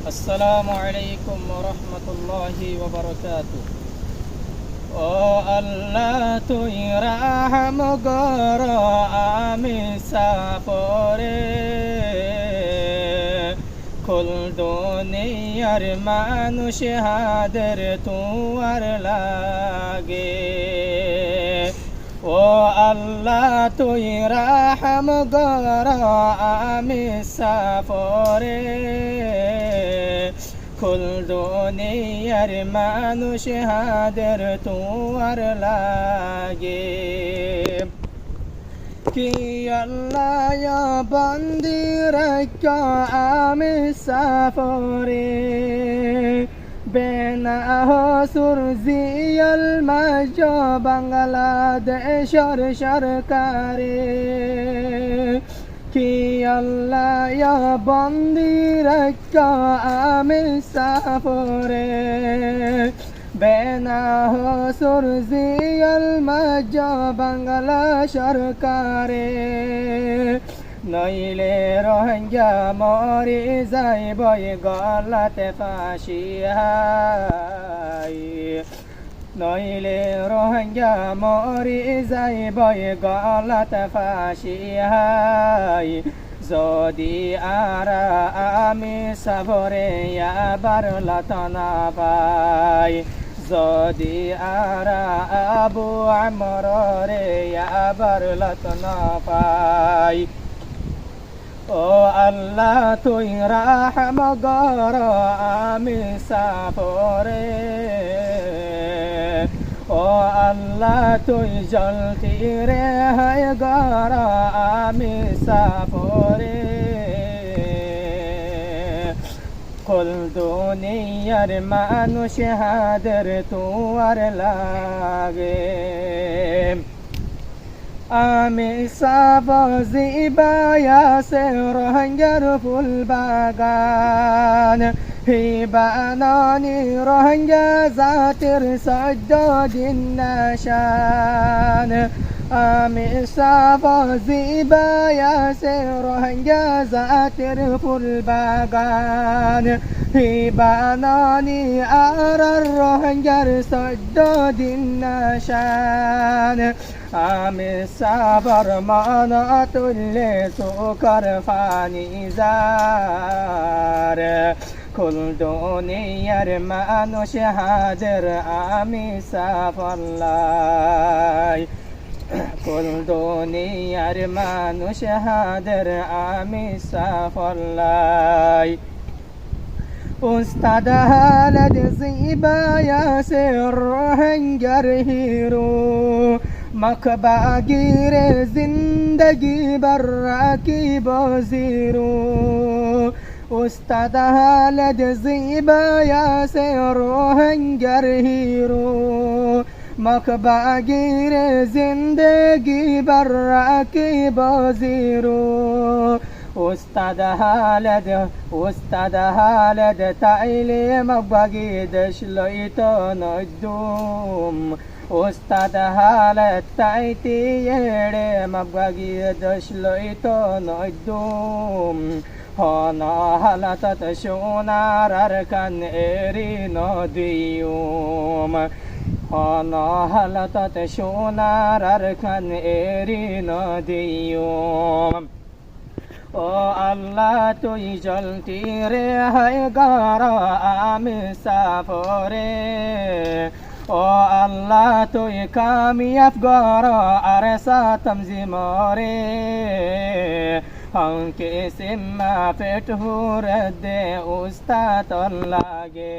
আসসালামু আলাইকুম ওয়া রাহমাতুল্লাহি ওয়া বারাকাতুহু। ও আল্লাহ তুই রাহম কর আমি সাফরে কুল দুনিয়ার মানুষ হাদের তুয়ার লাগে। ও আল্লাহ তুই রাহম কর আমি সাফরে কুল দুনিয়ার মানুষ হাদের তুয়ার লাগে। কি আল্লাহ বন্দি রাখা আমি সাফরে বেনা সুরজিয়াল মাজ বাংলাদেশের সরকারে। কি আল্লাহ বন্দি রাখা আমি সাফরে বেনা সুরজিয়াল মাজ বাংলা সরকারে। নইলে রোহিঙ্গা মরি যাইব গলাতে ফাঁসি হাই। নইলে রোহিঙ্গা মরি যাইব গলাতে ফাঁসি হাই। যদি আরা আমি সাফরে আবার লতনা পাই। যদি আরা আবু আমরে আবার লতনা পাই। ও আল্লাহ তুই রাহম কর আমি সাফরে। ও আল্লাহ তুই জলতি রেহাই কর আমি সাফরে কুল দুনিয়ার মানুষ হাদের তুয়ার লাগে। আমি সাবজি বায়াসে রোহিঙ্গার ফুল বাগান হিবানানি রোহিঙ্গা জাতির সজ্জদিন নাশান। আমি সাবজি বায়াসে রোহিঙ্গা জাতির ফুল বাগান হিবানানি আর রোহিঙ্গার সজ্জদিন নাশান। আমি সাবর মানা তুল্লে সুকর ফানি জার কুল দুনিয়ার মানুষ হাজার আমি সাফল্লাই। কুল দুনিয়ার মানুষ হাজার আমি সাফল্লাই। উস্তাদ হালদ জিবা ইয়াসির রোহিঙ্গার হিরো मकबागीर जिंदगी बर्रा की बजीरो। उस्ताद हालद ज़ीबाया से रोहिंगर हीरो मकबागीर जिंदगी बर्रा की बजीरो। उस्ताद हालद ताइले मकबागी दशलोइतो नजुम। उस्ताद हालत ताइती येड़े मबगी दशलोइतो नजुम। होना हालत शोनार अरकन एरी नदियुम। होना हालत शोनार अरकन एरी नदियुम। ओ अल्लाह तुई जलती रे है गारा आमी साफरे। ও আল্লাহ তুই কামিয়াব গর আরসা তমজিমরে হংকে সিম্মা পেট হুর দে উস্তাদ লাগে।